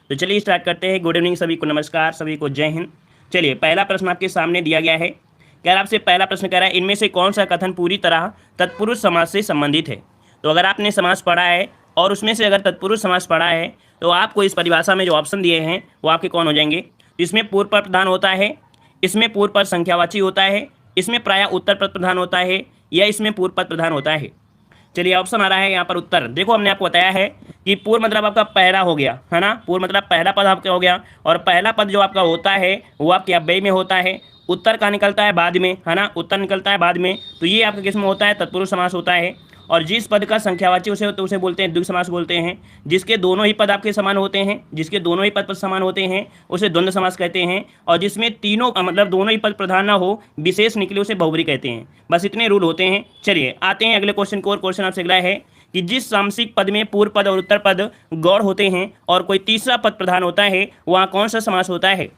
तो चलिए स्टार्ट करते हैं। गुड इवनिंग सभी को, नमस्कार सभी को, जय हिंद। चलिए पहला प्रश्न आपके सामने दिया गया है। कह रहा आपसे पहला प्रश्न कह रहा है इनमें से कौन सा कथन पूरी तरह तत्पुरुष समाज से संबंधित है। तो अगर आपने समास पढ़ा है और उसमें से अगर तत्पुरुष समास पढ़ा है तो आपको इस परिभाषा में जो ऑप्शन दिए हैं वो आपके कौन हो जाएंगे। इसमें पूर्व पद प्रधान होता है, इसमें पूर्व पद संख्यावाची होता है, इसमें प्रायः उत्तर पद प्रधान होता है, या इसमें पूर्व पद प्रधान होता है। चलिए ऑप्शन आ रहा है यहाँ पर उत्तर। देखो हमने आपको बताया है कि पूर्व मतलब आपका पहला हो गया है ना, पूर्व मतलब पहला पद आपका हो गया, और पहला पद जो आपका होता है वो आपके अव्यय में होता है। उत्तर का निकलता है बाद में, है ना, उत्तर निकलता है बाद में, तो ये आपका किस में होता है, तत्पुरुष समास होता है। और जिस पद का संख्यावाची उसे बोलते हैं द्विगु समास बोलते हैं। जिसके दोनों ही पद आपके समान होते हैं, जिसके दोनों ही पद समान होते हैं उसे द्वंद्व समास कहते हैं। और जिसमें तीनों मतलब दोनों ही पद प्रधान ना हो, विशेष निकले, उसे बहुब्री कहते हैं। बस इतने रूल होते हैं। चलिए आते हैं अगले क्वेश्चन को। और क्वेश्चन आपसे अगला है कि जिस सामसिक पद में पूर्व पद और उत्तर पद गौड़ होते हैं और कोई तीसरा पद प्रधान होता है वहाँ कौन सा समास होता है।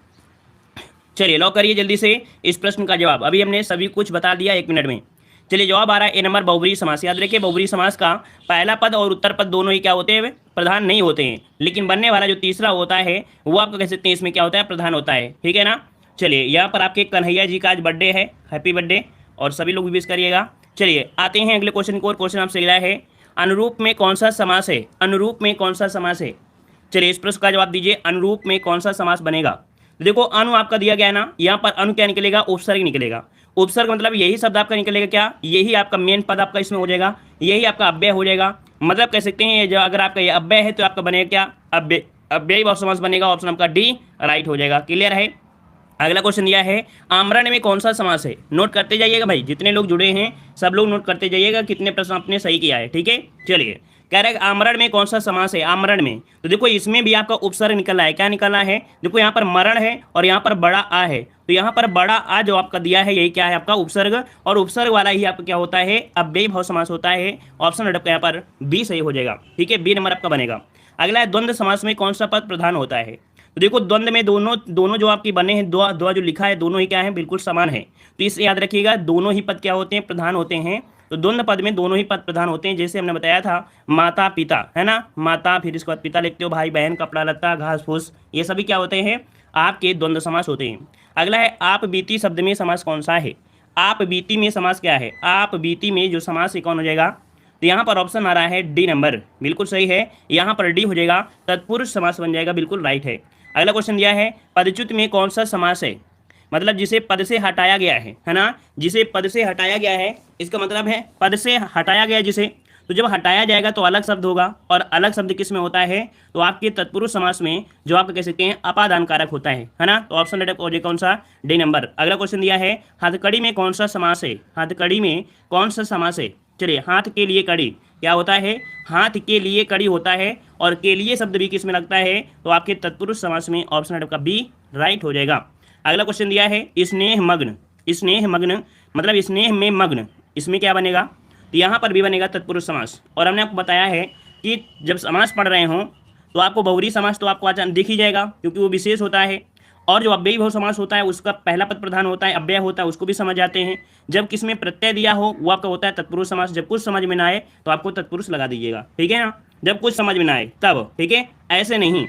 चलिए लॉक करिए जल्दी से इस प्रश्न का जवाब। अभी हमने सभी कुछ बता दिया 1 मिनट में। चलिए जवाब आ रहा है ए नंबर, बहुब्री समास। याद रखिए बहुब्री समास का पहला पद और उत्तर पद दोनों ही क्या होते हैं, प्रधान नहीं होते हैं, लेकिन बनने वाला जो तीसरा होता है वो आपको कह सकते हैं इसमें क्या होता है, प्रधान होता है। ठीक है ना। चलिए यहाँ पर आपके कन्हैया जी का आज बर्थडे है, हैप्पी बर्थडे, और सभी लोग विश करिएगा। चलिए आते हैं अगले क्वेश्चन को। और क्वेश्चन आपसे अगला है अनुरूप में कौन सा समास है, अनुरूप में कौन सा समास है। चलिए इस प्रश्न का जवाब दीजिए, अनुरूप में कौन सा समास बनेगा। देखो अनु आपका दिया गया है ना, यहाँ पर अनु क्या निकलेगा, उपसर्ग निकलेगा। उपसर्ग मतलब यही शब्द आपका निकलेगा क्या, यही आपका मेन पद आपका इसमें हो जाएगा, यही आपका अव्यय हो जाएगा। मतलब कह सकते हैं जो अगर आपका ये अव्यय है तो आपका बनेगा क्या, अव्यय, अव्ययी भाव समास बनेगा। ऑप्शन आपका डी राइट हो जाएगा। क्लियर है। अगला क्वेश्चन दिया है आमरण में कौन सा समास है। नोट करते जाइएगा भाई, जितने लोग जुड़े हैं सब लोग नोट करते जाइएगा कितने प्रश्न आपने सही किया है। ठीक है। चलिए कह रहे हैं आमरण में कौन सा समास है। आमरण में तो देखो इसमें भी आपका उपसर्ग निकलना है। क्या निकलना है, देखो यहाँ पर मरण है और यहाँ पर बड़ा आ है, तो यहाँ पर बड़ा आ जो आपका दिया है यही क्या है, आपका उपसर्ग, और उपसर्ग वाला ही आपका क्या होता है, अव्ययी भाव समास होता है। ऑप्शन आपका यहाँ पर बी सही हो जाएगा। ठीक है, बी नंबर आपका बनेगा। अगला है द्वंद्व समास में कौन सा पद प्रधान होता है। तो देखो द्वंद्व में दोनों जो आपकी बने हैं, दो जो लिखा है दोनों ही क्या है, बिल्कुल समान है। तो इसे याद रखिएगा, दोनों ही पद क्या होते हैं, प्रधान होते हैं। तो द्वंद्व पद में दोनों ही पद प्रधान होते हैं। जैसे हमने बताया था माता पिता, है ना, माता, फिर इसके बाद पिता लिखते हो, भाई बहन, कपड़ा लत्ता, घास फूस, ये सभी क्या होते हैं, आपके द्वंद्व समास होते हैं। अगला है आप बीती शब्द में समास कौन सा है। आप बीती में समास क्या है, आप बीती में जो समास है कौन हो जाएगा। तो यहाँ पर ऑप्शन आ रहा है डी नंबर, बिल्कुल सही है। यहाँ पर डी हो जाएगा, तत्पुरुष समास बन जाएगा, बिल्कुल राइट है। अगला क्वेश्चन दिया है पदच्युत में कौन सा समास है, मतलब जिसे पद से हटाया गया है ना, जिसे पद से हटाया गया है, इसका मतलब है पद से हटाया गया जिसे, तो जब हटाया जाएगा तो अलग शब्द होगा, और अलग शब्द किस में होता है, तो आपके तत्पुरुष समास में जो आप कह सकते हैं अपादान कारक होता है ना। तो ऑप्शन हो जाए कौन सा, डी नंबर। अगला क्वेश्चन दिया है हथकड़ी में कौन सा समास है, हथकड़ी में कौन सा समास है। चलिए हाथ के लिए कड़ी क्या होता है, हाथ के लिए कड़ी होता है, और के लिए शब्द भी किस में लगता है, तो आपके तत्पुरुष समास में। ऑप्शन का बी राइट हो जाएगा। अगला क्वेश्चन दिया है स्नेह मग्न, स्नेह मग्न मतलब स्नेह में मग्न, इसमें क्या बनेगा, तो यहाँ पर भी बनेगा तत्पुरुष समास। और हमने आपको बताया है कि जब समास पढ़ रहे हों तो आपको बहुब्री समास तो आपको अचानक दिख ही जाएगा, क्योंकि वो विशेष होता है। और जो अव्ययी भाव समास होता है उसका पहला पद प्रधान होता है, अव्यय होता है, उसको भी समझ जाते हैं। जब किसमें प्रत्यय दिया हो वो आपका होता है तत्पुरुष समास। जब कुछ समझ में ना आए तो आपको तत्पुरुष लगा दीजिएगा, ठीक है ना, जब कुछ समझ में ना आए तब, ठीक है, ऐसे नहीं।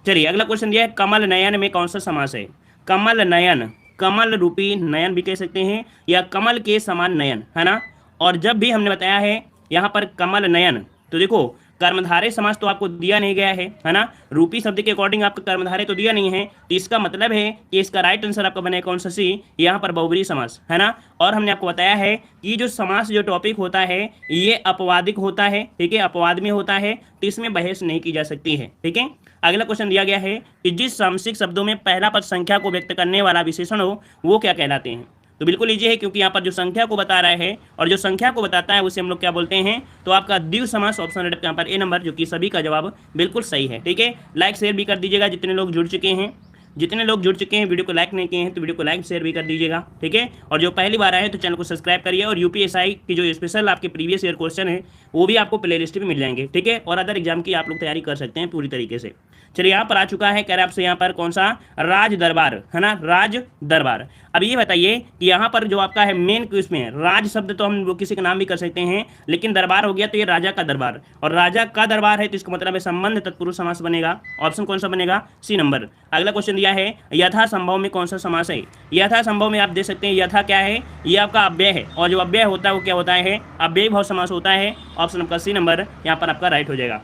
चलिए अगला क्वेश्चन दिया है कमल नयन में कौन सा समास है। कमल नयन, कमल रूपी नयन भी कह सकते हैं, या कमल के समान नयन, है ना। और जब भी हमने बताया है यहाँ पर कमल नयन, तो देखो कर्मधारय समास तो आपको दिया नहीं गया है ना, रूपी शब्द के अकॉर्डिंग आपका कर्मधारय तो दिया नहीं है, तो इसका मतलब है कि इसका राइट आंसर आपका बनेगा कौन सा, सी, यहाँ पर बहुब्री समास, है ना। और हमने आपको बताया है कि जो समास जो टॉपिक होता है ये अपवादिक होता है, ठीक है, अपवाद में होता है, तो इसमें बहस नहीं की जा सकती है, ठीक है। अगला क्वेश्चन दिया गया है कि जिस सामसिक शब्दों में पहला पद संख्या को व्यक्त करने वाला विशेषण हो वो क्या कहलाते हैं। तो बिल्कुल लीजिए है, क्योंकि यहाँ पर जो संख्या को बता रहा है और जो संख्या को बताता है उसे हम लोग क्या बोलते हैं, तो आपका द्विगु समास। ऑप्शन यहाँ पर ए नंबर, जो कि सभी का जवाब बिल्कुल सही है। ठीक है, लाइक शेयर भी कर दीजिएगा जितने लोग जुड़ चुके हैं। जितने लोग जुड़ चुके हैं वीडियो को लाइक नहीं किए हैं तो वीडियो को लाइक शेयर भी कर दीजिएगा, ठीक है। और जो पहली बार आए हैं तो चैनल को सब्सक्राइब करिए। और यूपीएसआई की जो स्पेशल आपके प्रीवियस ईयर क्वेश्चन है वो भी आपको प्ले लिस्ट में मिल जाएंगे, ठीक है। और अदर एग्जाम की आप लोग तैयारी कर सकते हैं पूरी तरीके से। चलिए यहाँ पर आ चुका है, कह रहे आपसे यहाँ पर कौन सा, राज दरबार, है ना, राज दरबार। अब ये बताइए कि यहाँ पर जो आपका है मेन क्वेश्चन है, राज शब्द तो हम किसी का नाम भी कर सकते हैं, लेकिन दरबार हो गया तो ये राजा का दरबार, और राजा का दरबार है तो इसका मतलब है संबंध तत्पुरुष समास बनेगा। ऑप्शन कौन सा बनेगा, सी नंबर। अगला क्वेश्चन दिया है यथा संभव में कौन सा समास है। यथा संभव में आप देख सकते हैं यथा क्या है, ये आपका अव्यय है, और जो अव्यय होता है वो क्या होता है, अव्ययी भाव समास होता है। ऑप्शन आपका सी नंबर यहाँ पर आपका राइट हो जाएगा।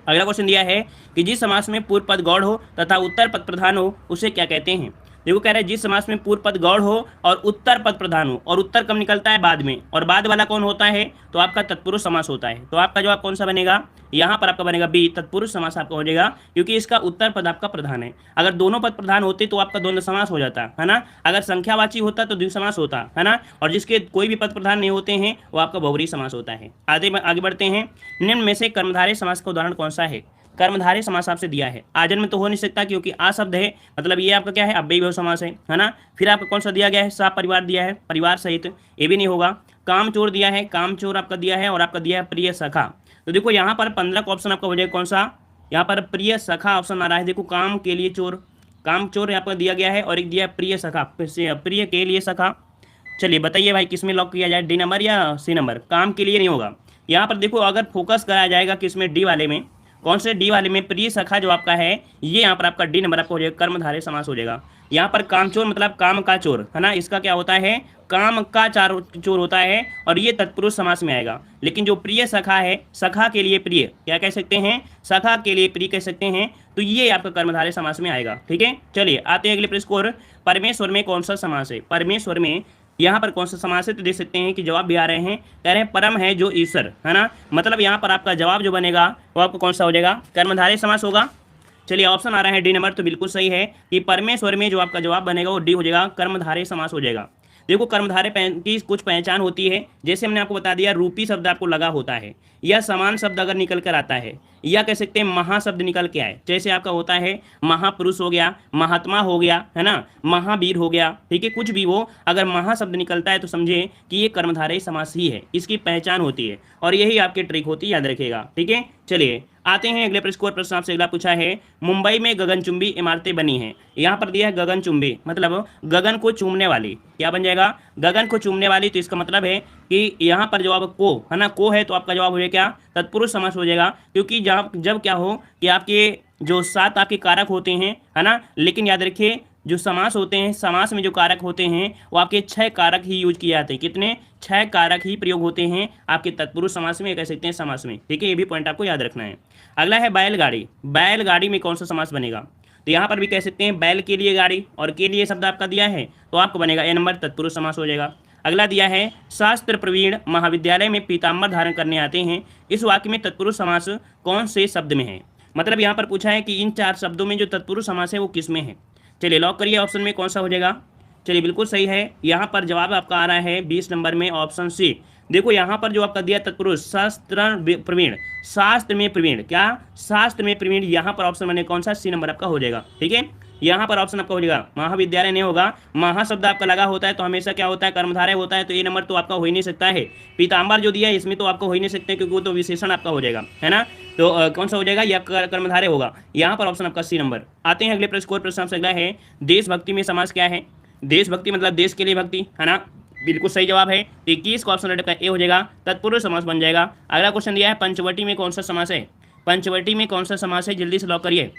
अगला क्वेश्चन दिया है कि जिस समास में पूर्व पद गौड़ हो तथा उत्तर पद प्रधान हो उसे क्या कहते हैं। देखो कह रहे हैं जिस समास में पूर्व पद गौड़ हो और उत्तर पद प्रधान हो, और उत्तर कब निकलता है, बाद में, और बाद वाला कौन होता है, तो आपका तत्पुरुष समास होता है। तो आपका जवाब कौन सा बनेगा, यहाँ पर आपका बनेगा बी, तत्पुरुष समास आपका हो जाएगा, क्योंकि इसका उत्तर पद आपका प्रधान है। अगर दोनों पद प्रधान होते तो आपका द्वंद्व समास हो जाता है ना, अगर संख्यावाची होता तो द्विगु समास होता है ना, और जिसके कोई भी पद प्रधान नहीं होते हैं वो आपका बहुव्रीहि समास होता है। आगे बढ़ते हैं, निम्न में से कर्मधारय समास का उदाहरण कौन सा है। कर्मधारय समास आपसे दिया है, आजन में तो हो नहीं सकता क्योंकि आ शब्द है, मतलब ये आपका क्या है, अव्ययी भाव समास है ना। फिर आपका कौन सा दिया गया है, सा परिवार दिया है, परिवार सहित, ये भी नहीं होगा। कामचोर दिया है, कामचोर आपका दिया है, और आपका दिया है प्रिय सखा। तो देखो यहाँ पर 15 का ऑप्शन आपका हो जाएगा कौन सा, यहाँ पर प्रिय सखा ऑप्शन आ रहा है। देखो काम के लिए चोर, कामचोर यहाँ पर दिया गया है, और एक दिया है प्रिय सखा, प्रिय के लिए सखा। चलिए बताइए भाई किसमें लॉक किया जाए, डी नंबर या सी नंबर। काम के लिए नहीं होगा यहाँ पर। देखो अगर फोकस कराया जाएगा किसमें, डी वाले में, कौन से, डी वाले में, प्रिय सखा जो आपका है ये यहाँ पर आपका डी नंबर आपका हो जाएगा, कर्मधारय समास हो जाएगा। यहाँ पर कामचोर मतलब काम का चोर, है ना, इसका क्या होता है, काम का चोर होता है, और ये तत्पुरुष समास में आएगा। लेकिन जो प्रिय सखा है, सखा के लिए प्रिय क्या कह सकते हैं, सखा के लिए प्रिय कह सकते हैं, तो ये आपका कर्मधारय समास में आएगा। ठीक है, चलिए आते हैं अगले प्रश्न को। परमेश्वर में कौन सा समास है, परमेश्वर में यहाँ पर कौन सा समास है, तो देख सकते हैं कि जवाब भी आ रहे हैं, कह रहे हैं परम है जो ईश्वर, है ना, मतलब यहाँ पर आपका जवाब जो बनेगा वो आपको कौन सा हो जाएगा, कर्मधारय समास होगा। चलिए ऑप्शन आ रहा है डी नंबर, तो बिल्कुल सही है कि परमेश्वर में जो आपका जवाब बनेगा वो डी हो जाएगा, कर्मधारय समास हो जाएगा। देखो कर्मधारय की कुछ पहचान होती है, जैसे हमने आपको बता दिया रूपी शब्द आपको लगा होता है, या समान शब्द अगर निकल कर आता है, या कह सकते हैं महाशब्द निकल के आए, जैसे आपका होता है महापुरुष हो गया, महात्मा हो गया, है ना, महावीर हो गया, ठीक है, कुछ भी वो अगर महाशब्द निकलता है तो समझे कि ये कर्मधारय समास ही है, इसकी पहचान होती है, और यही आपकी ट्रिक होती है, याद रखिएगा। ठीक है, चलिए आते हैं अगले प्रश्न को। प्रश्न आपसे अगला पूछा है, मुंबई में गगनचुंबी इमारतें बनी हैं। यहाँ पर दिया है गगनचुंबी, मतलब गगन को चूमने वाली, क्या बन जाएगा, गगन को चूमने वाली। तो इसका मतलब है कि यहाँ पर जवाब को, है ना, को है, तो आपका जवाब हो जाएगा क्या, तत्पुरुष समास हो जाएगा, क्योंकि जब क्या हो कि आपके जो 7 आपके कारक होते हैं, है ना, लेकिन याद रखिए जो समास होते हैं, समास में जो कारक होते हैं वो आपके 6 कारक ही यूज किए जाते हैं। कितने, 6 कारक ही प्रयोग होते हैं आपके तत्पुरुष समास में, कह सकते हैं समास में। ठीक है, ये भी पॉइंट आपको याद रखना है। अगला है बैलगाड़ी, बैलगाड़ी में कौन सा समास बनेगा, तो यहाँ पर भी कह सकते हैं बैल के लिए गाड़ी, और के लिए शब्द आपका दिया है तो आपको बनेगा ए नंबर, तत्पुरुष समास हो जाएगा। अगला दिया है शास्त्र प्रवीण महाविद्यालय में पीताम्बर धारण करने आते हैं, इस वाक्य में तत्पुरुष समास कौन से शब्द में है। मतलब यहाँ पर पूछा है कि इन 4 शब्दों में जो तत्पुरुष समास है वो किस में है। चलिए लॉक करिए, ऑप्शन में कौन सा हो जाएगा। चलिए बिल्कुल सही है, यहाँ पर जवाब आपका आ रहा है 20 नंबर में, ऑप्शन सी। देखो यहाँ पर जो आपका दिया तत्पुरुष, शास्त्र प्रवीण, शास्त्र में प्रवीण, क्या, शास्त्र में प्रवीण, यहाँ पर ऑप्शन बने कौन सा, सी नंबर आपका हो जाएगा। ठीक है, यहाँ पर ऑप्शन आपका हो जाएगा, महाविद्यालय नहीं होगा, महाशब्द आपका लगा होता है तो हमेशा क्या होता है, कर्मधारय होता है, तो ये नंबर तो आपका हो ही नहीं सकता है। पीताम्बर जो दिया है इसमें तो आपका हो ही नहीं सकते, क्योंकि वो तो विशेषण आपका हो जाएगा, है ना, तो कौन सा हो जाएगा, ये आपका कर्मधारय होगा। यहाँ पर ऑप्शन आपका सी नंबर। आते हैं अगले प्रश्न को। प्रश्न आपसे अगला है, देशभक्ति में समास क्या है। देशभक्ति मतलब देश के लिए भक्ति, है ना, बिल्कुल सही जवाब है। 21 का ऑप्शन का ए हो जाएगा, तत्पुरुष समास बन जाएगा। अगला क्वेश्चन दिया है, पंचवटी में कौन सा समास है। पंचवटी में कौन सा समास है, जल्दी से लॉक करिए।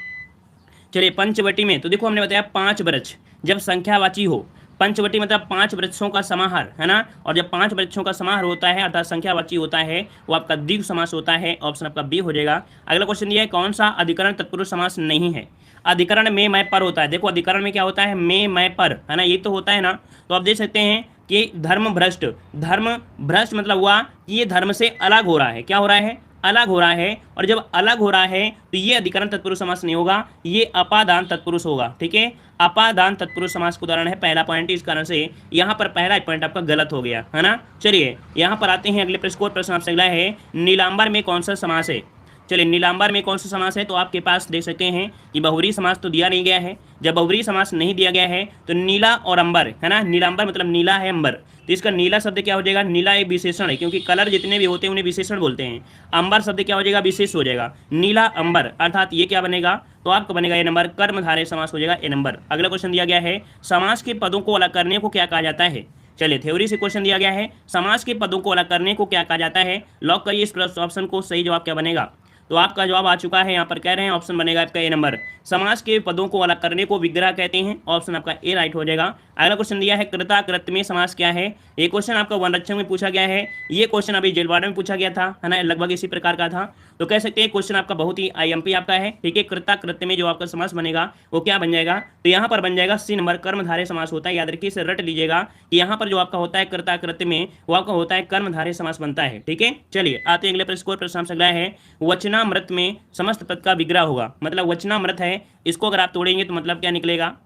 चलिए पंचवटी में तो देखो हमने बताया 5 वृक्ष जब संख्यावाची हो, पंचवटी मतलब 5 वृक्षों का समाहार, है ना, और जब 5 वृक्षों का समाहार होता है अर्थात संख्यावाची होता है वो आपका द्विगु समास होता है। ऑप्शन आपका बी हो जाएगा। अगला क्वेश्चन ये है, कौन सा अधिकरण तत्पुरुष समास नहीं है। अधिकरण में मैं पर होता है। देखो अधिकरण में क्या होता है, में मैं पर, है ना, ये तो होता है ना। तो आप देख सकते हैं कि धर्म भ्रष्ट, धर्म भ्रष्ट मतलब हुआ कि ये धर्म से अलग हो रहा है, क्या हो रहा है, अलग हो रहा है, और जब अलग हो रहा है तो ये अधिकरण तत्पुरुष समास नहीं होगा, ये अपादान तत्पुरुष होगा। ठीक है, अपादान तत्पुरुष समास का उदाहरण है पहला पॉइंट, इस कारण से यहाँ पर पहला पॉइंट आपका गलत हो गया, है ना। चलिए यहाँ पर आते हैं अगले प्रश्न को। प्रश्न आपसे अगला है, नीलांबर में कौन सा समास है। चलिए नीलांबर में कौन सा समास है, तो आपके पास देख सकते हैं कि बहुव्रीहि समास तो दिया नहीं गया है। जब बहुव्रीहि समास नहीं दिया गया है तो नीला और अंबर है ना, नीलांबर मतलब नीला है अंबर, तो इसका नीला शब्द क्या हो जाएगा, नीला एक विशेषण है क्योंकि कलर जितने भी होते हैं उन्हें विशेषण बोलते हैं। अंबर शब्द क्या हो जाएगा, विशेष हो जाएगा, नीला अंबर, अर्थात ये क्या बनेगा, तो आपका बनेगा ए नंबर, कर्मधारय समास हो जाएगा ए नंबर। अगला क्वेश्चन दिया गया है समास के पदों को अलग करने को क्या कहा जाता है। चलिए थ्योरी से क्वेश्चन दिया गया है, समास के पदों को अलग करने को क्या कहा जाता है। लॉक करिए इस ऑप्शन को, सही जवाब क्या बनेगा, तो आपका जवाब आ चुका है, यहाँ पर कह रहे हैं ऑप्शन बनेगा आपका ए नंबर, समास के पदों को अलग करने को विग्रह कहते हैं, ऑप्शन आपका ए राइट हो जाएगा। अगला क्वेश्चन दिया है कृता कृत्य में समास क्या है। ये क्वेश्चन आपका वनरक्षक में पूछा गया है, ये क्वेश्चन अभी जेलवाड़ा में पूछा गया था, है ना, लगभग इसी प्रकार का था, तो कह सकते हैं क्वेश्चन आपका बहुत ही आईएमपी आपका है, ठीक है। कृता कृत्य में जो आपका समास बनेगा वो क्या बन जाएगा, तो यहाँ पर बन जाएगा सी नंबर, कर्मधारय समास होता है। याद रखिए, इसे रट लीजिएगा कि यहाँ पर जो आपका होता है कृता कृत्य में वो आपका होता है कर्मधारय समास बनता है, ठीक है। चलिए आते हैं अगले प्रश्न को, प्रश्न अगला है वचनामृत में समस्त पद का विग्रह होगा, मतलब वचनामृत है, इसको अगर आप तोड़ेंगे तो मतलब क्या निकलेगा,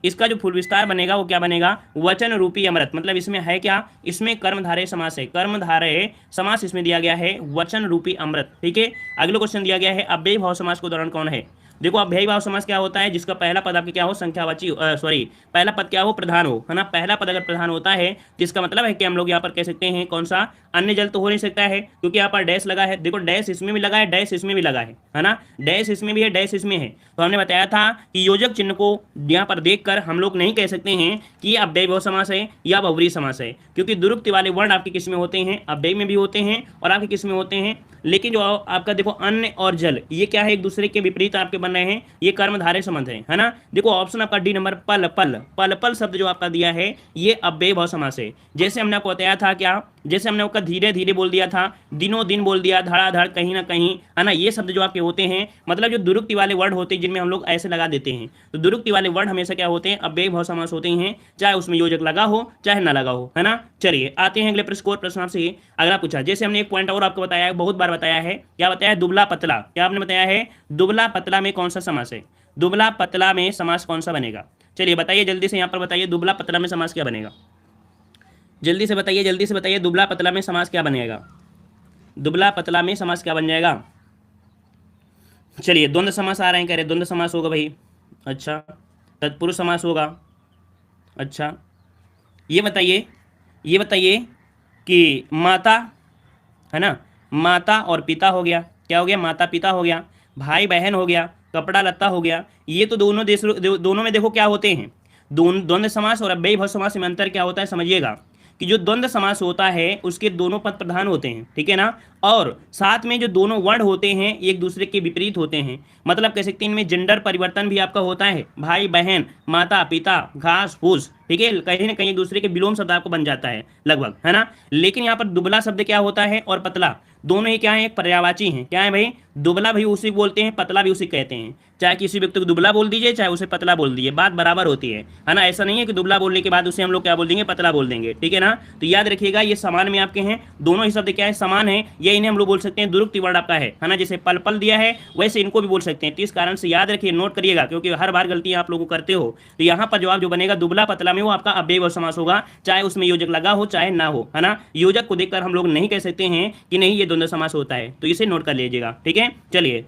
इसका जो फुल विस्तार बनेगा वो क्या बनेगा, वचन रूपी अमृत, मतलब इसमें है क्या, इसमें कर्मधारय समास है, कर्मधारय समास इसमें दिया गया है, वचन रूपी अमृत, ठीक है। अगला क्वेश्चन दिया गया है अव्ययी भाव समास का उदाहरण कौन है। देखो अव्ययी भाव समास क्या होता है, जिसका पहला पद आपके क्या हो, संख्यावाची पहला पद क्या हो, प्रधान हो, है ना। पहला पद अगर प्रधान होता है जिसका मतलब है कि हम लोग यहाँ पर कह सकते हैं कौन सा, अन्य जल तो हो नहीं सकता है क्योंकि यहाँ पर डैश लगा है, देखो डैश इसमें भी लगा है, डैश इसमें भी लगा है ना, डैश इसमें भी है, डैश इसमें है। तो हमने बताया था कि योजक चिन्ह को यहाँ पर देखकर हम लोग नहीं कह सकते हैं कि अव्ययी भाव समास है या बहुव्रीहि समास है, क्योंकि दुरुक्ति वाले वर्ण आपके किस में होते हैं, अव्ययी में भी होते हैं और आपके किस में होते हैं, लेकिन जो आपका देखो अन्य और जल ये क्या है, एक दूसरे के विपरीत आपके बन रहे हैं, ये कर्मधारय संबंध है ना। देखो ऑप्शन आपका डी नंबर, पल पल पल पल शब्द जो आपका दिया है ये अव्ययी भाव समास है। जैसे हमने आपको बताया था क्या, जैसे हमने आपका धीरे धीरे बोल दिया था, दिनों दिन बोल दिया, धड़ाधड़ कहीं ना कहीं, है ना, ये शब्द जो आपके होते हैं, मतलब जो दुरुक्ति वाले वर्ड होते हैं जिनमें हम लोग ऐसे लगा देते हैं, तो दुरुक्ति वाले वर्ड हमेशा क्या होते हैं, अव्ययी भाव समास होते हैं, चाहे उसमें योजक लगा हो चाहे ना लगा हो, है ना। चलिए आते हैं अगले प्रश्न को, प्रश्न आपसे अगला पूछा, जैसे हमने एक पॉइंट और आपको बताया है, बहुत बार बताया है, क्या बताया है, दुबला पतला, क्या आपने बताया है, दुबला पतला में कौन सा समास है, दुबला पतला में समास कौन सा बनेगा। चलिए बताइए जल्दी से, यहाँ पर बताइए दुबला पतला में समास क्या बनेगा, जल्दी से बताइए, जल्दी से बताइए, दुबला पतला में समास क्या बनेगा, दुबला पतला में समास क्या बन जाएगा। चलिए द्वंद्व समास आ रहे हैं, कह रहे द्वंद्व समास होगा भाई, अच्छा तत्पुरुष समास होगा, अच्छा ये बताइए कि माता, है ना, माता और पिता हो गया, क्या हो गया, माता पिता हो गया, भाई बहन हो गया, कपड़ा लत्ता हो गया, ये तो दोनों में देखो क्या होते हैं, द्वंद्व समास और अव्ययी भाव समास में अंतर क्या होता है, समझिएगा कि जो द्वंद्व समास होता है उसके दोनों पद प्रधान होते हैं, ठीक है ना, और साथ में जो दोनों वर्ण होते हैं एक दूसरे के विपरीत होते हैं, मतलब कह सकते हैं इनमें जेंडर परिवर्तन भी आपका होता है, भाई बहन, माता पिता, घास फूस, ठीक है, कहीं ना कहीं एक दूसरे के विलोम शब्द आपको बन जाता है लगभग, है ना। लेकिन यहाँ पर दुबला शब्द क्या होता है और पतला दोनों ही क्या है, पर्यायवाची हैं, क्या है भाई, दुबला भी उसी बोलते हैं, पतला भी उसी कहते हैं, चाहे किसी व्यक्ति को दुबला बोल दीजिए चाहे उसे पतला बोल दीजिए, बात बराबर होती है ना। ऐसा नहीं है कि दुबला बोलने के बाद उसे हम लोग क्या बोल देंगे, पतला बोल देंगे, ठीक है ना। तो याद रखिएगा ये समान में आपके हैं, दोनों ही शब्द क्या है, समान है, ये इन्हें हम लोग बोल सकते हैं दुरुक्ति वर्ड आपका है ना, जैसे पल पल दिया है वैसे इनको भी बोल सकते हैं। तो इस कारण से याद रखिए, नोट करिएगा, क्योंकि हर बार गलती आप लोग करते हो। तो यहाँ पर जवाब जो बनेगा दुबला पतला में वो आपका अव्ययी भाव समास होगा, चाहे उसमें योजक लगा हो चाहे ना हो, है ना। योजक को देखकर हम लोग नहीं कह सकते हैं कि नहीं ये द्वंद्व समास होता है, तो इसे नोट कर लीजिएगा, ठीक है। चलिए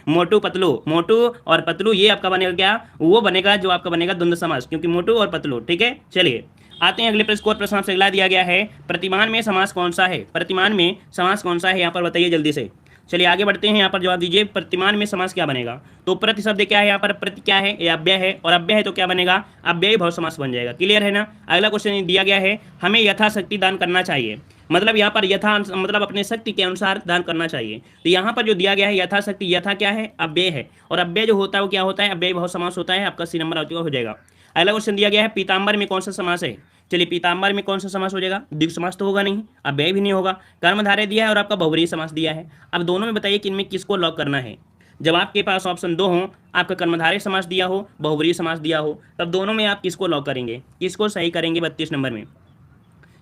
मोटू पतलू, मोटू और पतलू ये आपका बनेगा क्या, वो बनेगा जो आपका बनेगा द्वंद्व समास, क्योंकि मोटू और पतलू, ठीक है। चलिए आते हैं अगले प्रश्न को, प्रश्न आपसे अगला दिया गया है प्रतिमान में समास कौन सा है, प्रतिमान में समास कौन सा है, यहाँ पर बताइए जल्दी से। चलिए आगे बढ़ते हैं, यहाँ पर जवाब दीजिए प्रतिमान में समास क्या बनेगा। तो प्रति शब्द क्या है, यहाँ पर प्रति क्या है, ये अव्यय है, और अव्यय है तो क्या बनेगा, अव्ययी भाव समास बन जाएगा, क्लियर है ना। अगला क्वेश्चन दिया गया है हमें यथाशक्ति दान करना चाहिए, मतलब यहाँ पर यथा मतलब अपने शक्ति के अनुसार दान करना चाहिए। तो यहाँ पर जो दिया गया है यथाशक्ति, यथा क्या है, अव्यय है, और अव्यय जो होता है वो क्या होता है, अव्ययी भाव समास होता है, आपका सी नंबर हो जाएगा। अगला क्वेश्चन दिया गया है पीताम्बर में कौन सा समास है। चलिए पीताम्बर में कौन सा समास हो जाएगा, द्विगु समास तो होगा नहीं, अव्यय भी नहीं होगा, कर्मधारय दिया है और आपका बहुव्रीहि समास दिया है। अब दोनों में बताइए कि इनमें किसको लॉक करना है। जब आपके पास ऑप्शन दो हो, आपका कर्मधारय समास दिया हो, बहुव्रीहि समास दिया हो, तब दोनों में आप किसको लॉक करेंगे, किसको सही करेंगे 32 नंबर में।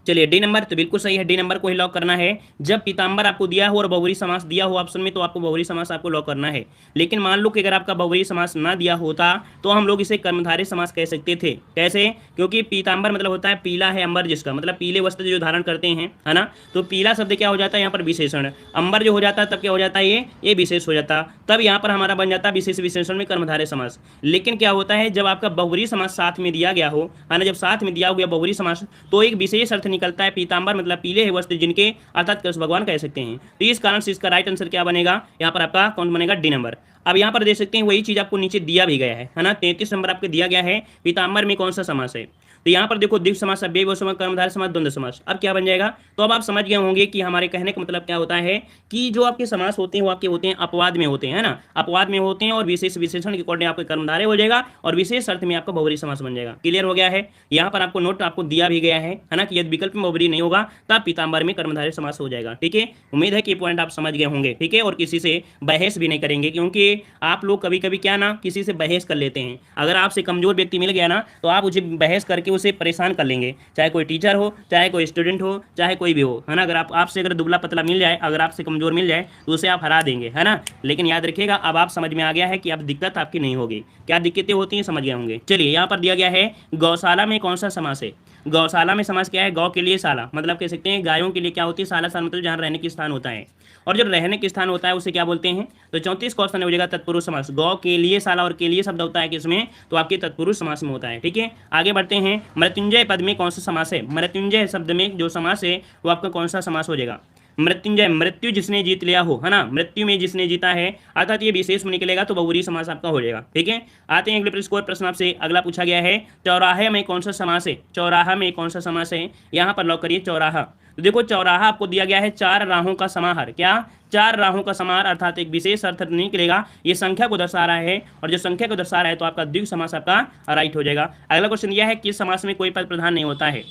चलिए डी नंबर तो बिल्कुल सही है, डी नंबर को ही लॉक करना है। जब पीताम्बर आपको दिया हो और बहुब्री समास दिया हो ऑप्शन में, तो आपको बहुब्री समास आपको लॉक करना है। लेकिन मान लो कि अगर आपका बहुब्री समास ना दिया होता तो हम लोग इसे कर्मधारय समास कह सकते थे। कैसे? क्योंकि पीताम्बर मतलब होता है पीला है, अंबर जिसका मतलब पीले वस्त्र जो धारण करते हैं, है ना। तो पीला शब्द क्या हो जाता है यहाँ पर? विशेषण। अंबर जो हो जाता है तब क्या हो जाता है? ये विशेष हो जाता, तब यहाँ पर हमारा बन जाता है विशेष विशेषण में कर्मधारय समास। लेकिन क्या होता है जब आपका बहुब्री समास साथ में दिया गया हो, है ना, जब साथ में दिया हो गया बहुब्री समास, तो एक विशेष अर्थ निकलता है। पीताम्बर मतलब पीले है वस्त्र जिनके, अर्थात कृष्ण भगवान कह सकते हैं। तो इस कारण से इसका राइट आंसर क्या बनेगा यहाँ पर? आपका कौन बनेगा? D number. अब यहाँ पर देख सकते हैं वही चीज आपको नीचे दिया भी गया है ना। 33 नंबर आपको दिया गया है, पीताम्बर में कौन सा समास है। तो यहाँ पर देखो द्वित्व समास, अव्ययभाव समास, कर्मधारय समास, द्वंद्व समास। अब क्या बन जाएगा? तो अब आप समझ गए होंगे कि हमारे कहने का मतलब क्या होता है कि जो आपके समास होते हैं वो आपके होते हैं अपवाद में होते हैं, है ना, अपवाद में होते हैं और विशेष विशेषण के अकॉर्डिंग आपका कर्मधारय हो जाएगा और विशेष अर्थ में आपका बहुब्री समास बन जाएगा। क्लियर हो गया है? यहाँ पर आपको नोट आपको दिया भी गया है ना, कि यदि विकल्प में बहुब्री नहीं होगा तब पीताम्बर में कर्मधारय समास हो जाएगा। ठीक है, उम्मीद है कि पॉइंट आप समझ गए होंगे। ठीक है, और किसी से बहस भी नहीं करेंगे, क्योंकि आप लोग कभी कभी क्या ना किसी से बहस कर लेते हैं। अगर आपसे कमजोर व्यक्ति मिल गया ना तो आप उसे बहस करके उसे परेशान कर लेंगे, चाहे कोई टीचर हो, चाहे कोई स्टूडेंट हो, चाहे कोई भी हो, है ना। अगर आपसे अगर दुबला पतला मिल जाए, अगर आपसे कमजोर मिल जाए तो उसे आप हरा देंगे, है ना। लेकिन याद रखिएगा अब आप समझ में आ गया है कि अब दिक्कत आपकी नहीं होगी। क्या दिक्कतें होती हैं समझ गए होंगे। चलिए यहाँ पर दिया गया है गौशाला में कौन सा समास है। गौशाला में समास क्या है? गौ के लिए शाला, मतलब कह सकते हैं गायों के लिए क्या होती है? शाला, शाला मतलब जहाँ रहने की स्थान होता है, और जो रहने के स्थान होता है उसे क्या बोलते हैं? तो 34 क्वेश्चन हो जाएगा तत्पुरुष समास। गौ के लिए शाला और के लिए शब्द होता है किसमें? तो आपके तत्पुरुष समास में होता है। ठीक है, आगे बढ़ते हैं। मृत्युंजय पद में कौन सा समास है? मृत्युंजय शब्द में जो समास है वो आपका कौन सा समास हो जाएगा? मृत्युंजय, मृत्यु जिसने जीत लिया हो, है ना, मृत्यु में जिसने जीता है, अर्थात ये विशेष में निकलेगा तो बहुब्री समास आपका हो जाएगा। ठीक है, आते हैं अगले स्कोर प्रश्न आपसे अगला पूछा गया है, चौराहे में कौन सा समास है? चौराहा में कौन सा समास है? यहाँ पर लॉक करिए चौराहा। तो देखो चौराहा आपको दिया गया है चार राहों का समाहार। क्या? चार राहों का समाहार, अर्थात एक विशेष अर्थ निकलेगा, ये संख्या को दर्शा रहा है, और जो संख्या को दर्शा रहा है तो आपका द्विगु समास आपका राइट हो जाएगा। अगला क्वेश्चन यह है किस समास में कोई पद प्रधान नहीं होता है?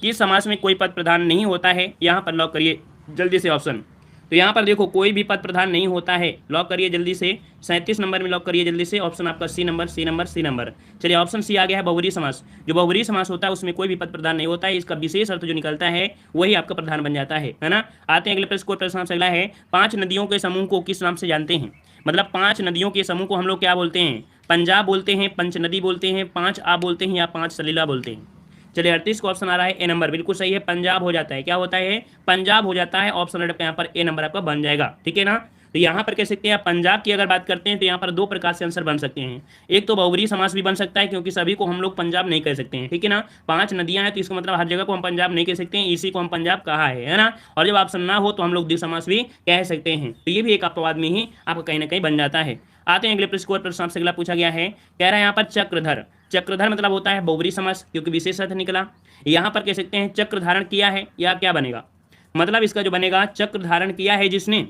किस समास में कोई पद प्रधान नहीं होता है? यहाँ पर लॉक करिए जल्दी से ऑप्शन। तो यहाँ पर देखो कोई भी पद प्रधान नहीं होता है, लॉक करिए जल्दी से। 37 नंबर में लॉक करिए जल्दी से, ऑप्शन आपका C number, C number, C number. चलिए ऑप्शन सी आ गया है बहुब्री समास। जो बहुब्री समास होता है उसमें कोई भी पद प्रधान नहीं होता है, इसका विशेष अर्थ जो निकलता है वही आपका प्रधान बन जाता है ना। आते हैं अगले प्रश्न को, प्रश्न आपसे अगला है, 5 नदियों के समूह को किस नाम से जानते हैं? मतलब 5 नदियों के समूह को हम लोग क्या बोलते हैं? पंजाब बोलते हैं, पंच नदी बोलते हैं, 5 आ बोलते हैं, या 5 सलीला बोलते हैं। चलिए 38 को ऑप्शन आ रहा है ए नंबर, बिल्कुल सही है, पंजाब हो जाता है। क्या होता है? पंजाब हो जाता है। ऑप्शन यहाँ पर ए नंबर आपका बन जाएगा। ठीक है ना। तो यहाँ पर कह सकते हैं पंजाब की अगर बात करते हैं तो यहाँ पर दो प्रकार से आंसर बन सकते हैं। एक तो बहुब्री समास भी बन सकता है, क्योंकि सभी को हम लोग पंजाब नहीं कह सकते हैं। ठीक है ना, 5 नदियां हैं तो इसका मतलब हर जगह को हम पंजाब नहीं कह सकते हैं, इसी को हम पंजाब कहा है ना। और जब ऑप्शन ना हो तो हम लोग द्विगु समास भी कह सकते हैं, तो ये भी एक अपवाद में ही आपका कहीं ना कहीं बन जाता है। आते हैं अगले प्रश्न आपसे अगला पूछा गया है, कह रहा है यहाँ पर चक्रधर। चक्रधर मतलब होता है बहुब्री समास, क्योंकि विशेष अर्थ निकला। यहाँ पर कह सकते हैं चक्र धारण किया है, या क्या बनेगा? मतलब इसका जो बनेगा चक्र धारण किया है जिसने,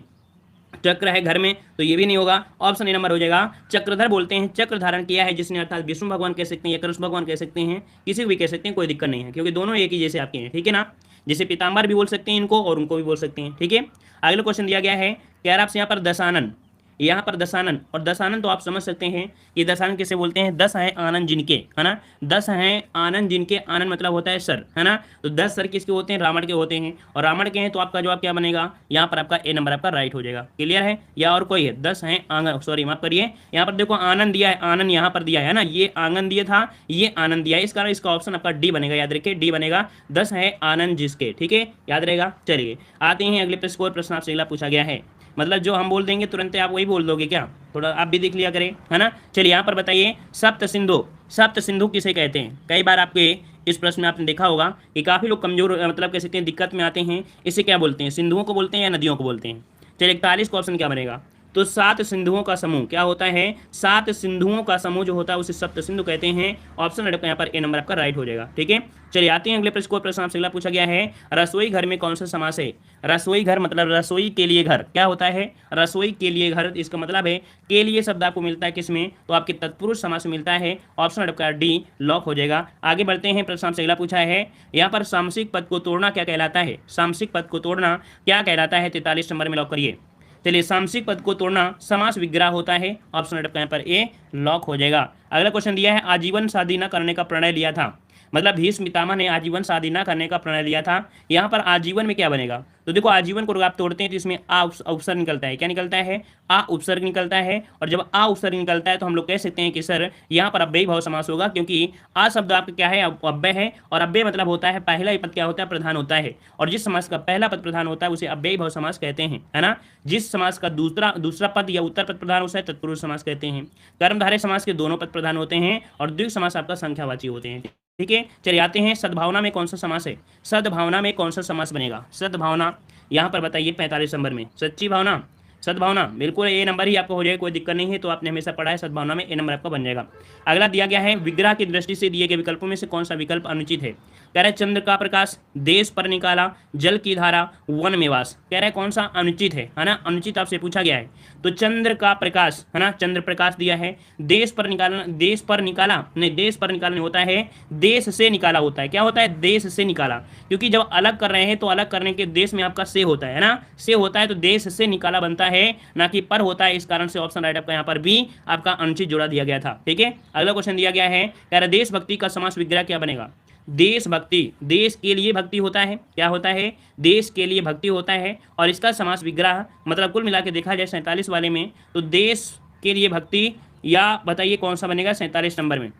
चक्र है घर में तो ये भी नहीं होगा, ऑप्शन ए नंबर हो जाएगा। चक्रधर बोलते हैं चक्र धारण किया है जिसने, अर्थात विष्णु भगवान कह सकते हैं या कृष्ण भगवान कह सकते हैं, किसी को भी कह सकते हैं, कोई दिक्कत नहीं है, क्योंकि दोनों एक ही जैसे आपके हैं। ठीक है ना, जैसे पीताम्बर भी बोल सकते हैं इनको और उनको भी बोल सकते हैं। ठीक है, अगला क्वेश्चन दिया गया है, कह रहा आपसे यहाँ पर दशानन। यहाँ पर दशानन, और दशानन तो आप समझ सकते हैं कि दशानन किसे बोलते हैं? 10 हैं आनंद जिनके, है ना, 10 हैं आनंद जिनके, आनंद मतलब होता है सर, है ना। तो 10 सर किसके होते हैं? रावण के होते हैं, और रावण के हैं तो आपका जवाब क्या बनेगा? यहाँ पर आपका ए नंबर आपका राइट हो जाएगा। क्लियर है? या और कोई है? 10 हैं आंगन, सॉरी माफ करिए, यहाँ पर देखो आनंद दिया है, आनंद यहाँ पर दिया है ना, ये आंगन दिया था, ये आनंद दिया है, इस कारण इसका ऑप्शन आपका डी बनेगा। याद रखिए डी बनेगा, 10 है आनंद जिसके। ठीक है, याद रहेगा। चलिए आते हैं अगले प्रश्न आपसे अगला पूछा गया है, मतलब जो हम बोल देंगे तुरंत आप वही बोल दोगे क्या? थोड़ा आप भी देख लिया करें, है ना। चलिए यहाँ पर बताइए सप्त सिंधु, सप्त सिंधु किसे कहते हैं? कई बार आपके इस प्रश्न में आपने देखा होगा कि काफ़ी लोग कमजोर मतलब कह सकते हैं दिक्कत में आते हैं, इसे क्या बोलते हैं? सिंधुओं को बोलते हैं या नदियों को बोलते हैं? चलिए 41 का ऑप्शन क्या बनेगा? तो 7 सिंधुओं का समूह क्या होता है? 7 सिंधुओं का समूह जो होता है उसे सप्त सिंधु कहते हैं। ऑप्शन यहाँ पर ए नंबर आपका राइट हो जाएगा। ठीक है, चलिए आते हैं अगले प्रश्न आपसे अगला पूछा गया है, रसोई घर में कौन सा समास है? रसोई घर मतलब रसोई के लिए घर, क्या होता है? रसोई के लिए घर, इसका मतलब है के लिए शब्द आपको मिलता है किसमें? तो आपके तत्पुरुष समास में मिलता है। ऑप्शन आपका डी लॉक हो जाएगा। आगे बढ़ते हैं, प्रश्न आपसे अगला पूछा है, यहाँ पर सामसिक पद को तोड़ना क्या कहलाता है? सामसिक पद को तोड़ना क्या कहलाता है? 43 नंबर में लॉक करिए। चलिए सामसिक पद को तोड़ना समास विग्रह होता है। ऑप्शन यहाँ पर ए लॉक हो जाएगा। अगला क्वेश्चन दिया है, आजीवन शादी न करने का प्रणय लिया था। मतलब भीष्म पितामह ने आजीवन शादी न करने का प्रणय लिया था। यहाँ पर आजीवन में क्या बनेगा, तो देखो आजीवन को आप तोड़ते हैं तो इसमें आ उपसर्ग निकलता है। क्या निकलता है, आ उपसर्ग निकलता है। और जब आ उपसर्ग निकलता है तो हम लोग कह सकते हैं कि सर यहाँ पर अव्ययी भाव समास होगा, क्योंकि आ शब्द आपका क्या है, अव्यय है। और अव्यय मतलब होता है पहला ही पद क्या होता है, प्रधान होता है। और जिस समास का पहला पद प्रधान होता है उसे अव्ययी भाव समास कहते हैं, है ना। जिस समास का दूसरा पद या उत्तर पद प्रधान होता है तत्पुरुष समास कहते हैं। कर्मधारय समास के दोनों पद प्रधान होते हैं और द्विग समास आपका संख्यावाची होते हैं। ठीक है, चलिए आते हैं सद्भावना में कौन सा समास है। सद्भावना में कौन सा समास बनेगा, सद्भावना यहाँ पर बताइए 45 नंबर में। सच्ची भावना, सद्भावना बिल्कुल ए नंबर ही आपको हो जाएगा, कोई दिक्कत नहीं है। तो आपने हमेशा पढ़ा है, सद्भावना में ए नंबर आपका बन जाएगा। अगला दिया गया है विग्रह की दृष्टि से दिए गए विकल्पों में से कौन सा विकल्प अनुचित है। कह रहे चंद्र का प्रकाश, देश पर निकाला, जल की धारा, वन में वास। कह रहे कौन सा अनुचित है ना, अनुचित आपसे पूछा गया है। तो चंद्र का प्रकाश है ना, चंद्र प्रकाश दिया है। देश पर निकालना, देश पर निकाला नहीं, देश पर निकालने होता है देश से निकाला होता है। क्या होता है, देश से निकाला, क्योंकि जब अलग कर रहे हैं तो अलग करने के देश में आपका से होता है ना, से होता है तो देश से निकाला बनता है, ना कि पर होता है। इस कारण से ऑप्शन राइट आपका यहाँ पर भी आपका अनुचित जोड़ा दिया गया था। ठीक है, अगला क्वेश्चन दिया गया है, कह रहा देशभक्ति का समास विग्रह क्या बनेगा। देशभक्ति, देश के लिए भक्ति होता है। क्या होता है, देश के लिए भक्ति होता है। और इसका समास विग्रह मतलब कुल मिला के देखा जाए 47 वाले में तो देश के लिए भक्ति, या बताइए कौन सा बनेगा 47 नंबर में।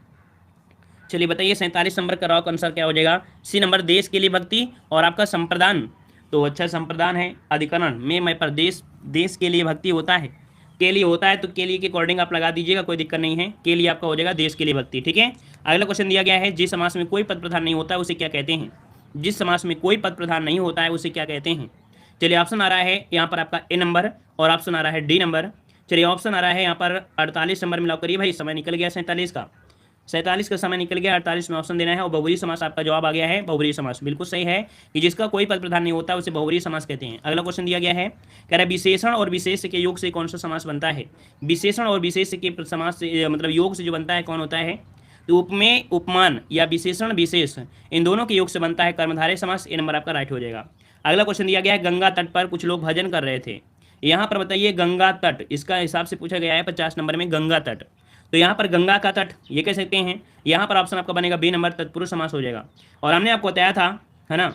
चलिए बताइए 47 नंबर का रॉक आंसर क्या हो जाएगा, सी नंबर देश के लिए भक्ति। और आपका संप्रदान, तो अच्छा संप्रदान है अधिकरण में मैं पर देश के लिए भक्ति होता है, के लिए होता है तो के लिए के अकॉर्डिंग आप लगा दीजिएगा, कोई दिक्कत नहीं है। के लिए आपका हो जाएगा देश के लिए भक्ति। ठीक है, अगला क्वेश्चन दिया गया है जिस समास में कोई पद प्रधान नहीं होता है उसे क्या कहते हैं। जिस समास में कोई पद प्रधान नहीं होता है उसे क्या कहते हैं। चलिए ऑप्शन आ रहा है यहाँ पर आपका ए नंबर और ऑप्शन आ रहा है डी नंबर। चलिए ऑप्शन आ रहा है यहाँ पर 48 नंबर में लॉक करिए भाई, समय निकल गया 47 का समय निकल गया, 48 में ऑप्शन देना है। और बहुब्रीहि समास आपका जवाब आ गया है, बहुब्रीहि समास बिल्कुल सही है कि जिसका कोई पद प्रधान नहीं होता उसे बहुब्रीहि समास कहते हैं। अगला क्वेश्चन दिया गया है, कह रहा है विशेषण और विशेष के योग से कौन सा समास बनता है। विशेषण और विशेष के समास से मतलब योग से जो बनता है कौन होता है, तो उपमेय, उपमान या विशेषण विशेष, इन दोनों के योग से बनता है कर्मधारय समास। ए नंबर आपका राइट हो जाएगा। अगला क्वेश्चन दिया गया है, गंगा तट पर कुछ लोग भजन कर रहे थे। यहाँ पर बताइए गंगा तट, इसका हिसाब से पूछा गया है 50 नंबर में गंगा तट। तो यहाँ पर गंगा का तट ये कह सकते हैं। यहाँ पर ऑप्शन आपका बनेगा बी नंबर, तत्पुरुष समास हो जाएगा। और हमने आपको बताया था, है ना।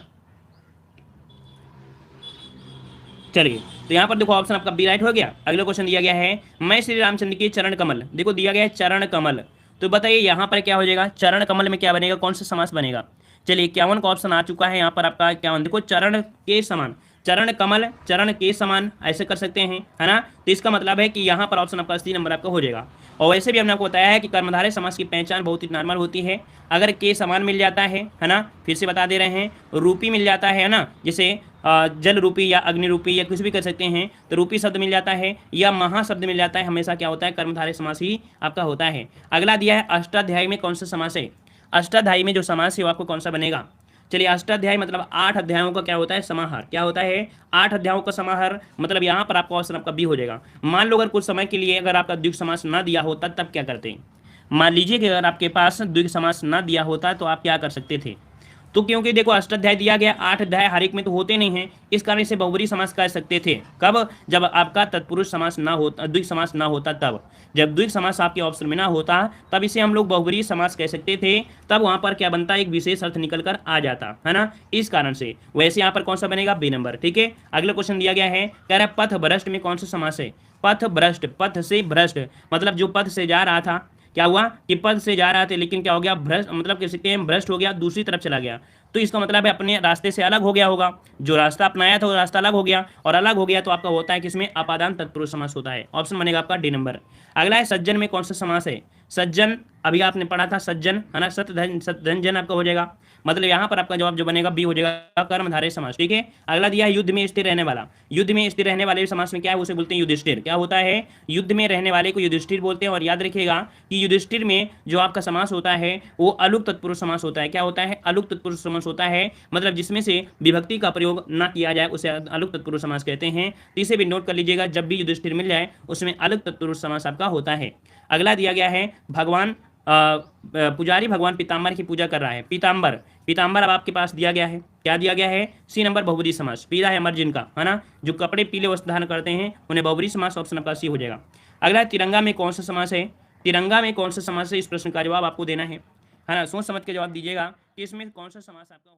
चलिए तो यहाँ पर देखो ऑप्शन आपका बी राइट हो गया। अगला क्वेश्चन दिया गया है, मैं श्री रामचंद्र के चरण कमल, देखो दिया गया है चरण कमल। तो बताइए यहाँ पर क्या हो जाएगा, चरण कमल में क्या बनेगा, कौन सा समास बनेगा। चलिए 51 का ऑप्शन आ चुका है यहाँ पर आपका 51। देखो चरण के समान, चरण कमल, चरण के समान ऐसे कर सकते हैं, है ना। तो इसका मतलब है कि यहाँ पर ऑप्शन आपका सी नंबर आपका हो जाएगा। और वैसे भी हमने आपको बताया है कि कर्मधारय समास की पहचान बहुत ही नॉर्मल होती है। अगर के समान मिल जाता है ना, फिर से बता दे रहे हैं, रूपी मिल जाता है ना, जैसे जल रूपी या अग्नि रूपी या कुछ भी कर सकते हैं, तो रूपी शब्द मिल जाता है या महाशब्द मिल जाता है, हमेशा क्या होता है, कर्मधारय समास ही आपका होता है। अगला दिया है अष्टाध्यायी में कौन सा समास है। अष्टाध्यायी में जो समास है वो आपको कौन सा बनेगा। चलिए अष्टाध्यायी मतलब 8 अध्यायों का क्या होता है, समाहार। क्या होता है, 8 अध्यायों का समाहार। मतलब यहाँ पर आपका ऑप्शन आपका बी हो जाएगा। मान लो अगर कुछ समय के लिए अगर आपका द्विग समास ना दिया होता तब क्या करते हैं। मान लीजिए कि अगर आपके पास द्विग समास ना दिया होता तो आप क्या कर सकते थे। तो क्योंकि देखो अष्टाध्याय दिया गया, 8 अध्याय हर एक में तो होते नहीं हैं, इस कारण से बहुब्रीहि समास कर सकते थे। कब, जब आपका तत्पुरुष समास ना होता, द्विग समास ना होता तब। जब द्विग समास आपके ऑप्शन में ना होता तब इसे हम लोग बहुब्रीहि समास कह सकते थे। तब वहां पर क्या बनता, एक विशेष अर्थ निकल कर आ जाता है ना, इस कारण से। वैसे यहाँ पर कौन सा बनेगा, बी नंबर। ठीक है, अगला क्वेश्चन दिया गया है, कह रहा है पथ भ्रष्ट में कौन सा समास है। पथ भ्रष्ट, पथ से भ्रष्ट मतलब जो पथ से जा रहा था, क्या हुआ कि पद से जा रहा था लेकिन क्या हो गया, भ्रष्ट मतलब कह सकते हैं भ्रष्ट हो गया, दूसरी तरफ चला गया। तो इसका मतलब है अपने रास्ते से अलग हो गया होगा, जो रास्ता अपनाया था वो रास्ता अलग हो गया, और अलग हो गया तो आपका होता है किसमें, अपादान तत्पुरुष समास होता है। ऑप्शन बनेगा आपका डी नंबर। अगला है सज्जन में कौन सा समास है। सज्जन अभी आपने पढ़ा था सज्जन, है ना, सतधन जन आपका हो जाएगा। मतलब यहाँ पर आपका जवाब जो बनेगा बी हो जाएगा, कर्मधारय समास। ठीक है, अगला दिया है युद्ध में स्थिर रहने वाला। युद्ध में स्थिर रहने वाले समास में क्या है, उसे बोलते हैं युधिष्ठिर। क्या होता है, युद्ध में रहने वाले को युधिष्ठिर बोलते हैं। और याद रखिएगा कि युधिष्ठिर में जो आपका समास होता है वो अलुक तत्पुरुष समास होता है। क्या होता है, अलुक तत्पुरुष समास होता है, मतलब जिसमें से विभक्ति का प्रयोग न किया जाए उसे अलुक तत्पुरुष समास कहते हैं। तो इसे भी नोट कर लीजिएगा, जब भी युधिष्ठिर मिल जाए उसमें अलुक तत्पुरुष समास आपका होता है। अगला दिया गया है भगवान पुजारी भगवान पीताम्बर की पूजा कर रहा है। पीताम्बर, पीताम्बर अब आपके पास दिया गया है, क्या दिया गया है, सी नंबर बहुब्रीहि समास। पीला है अमर जिनका, है ना, जो कपड़े पीले वस्त्र धारण करते हैं उन्हें बहुब्रीहि समास, ऑप्शन आपका सी हो जाएगा। अगला तिरंगा में कौन सा समास है। तिरंगा में कौन सा समास है, इस प्रश्न का जवाब आपको देना है ना, सोच समझ के जवाब दीजिएगा। कि इसमें कौन सा समास आपका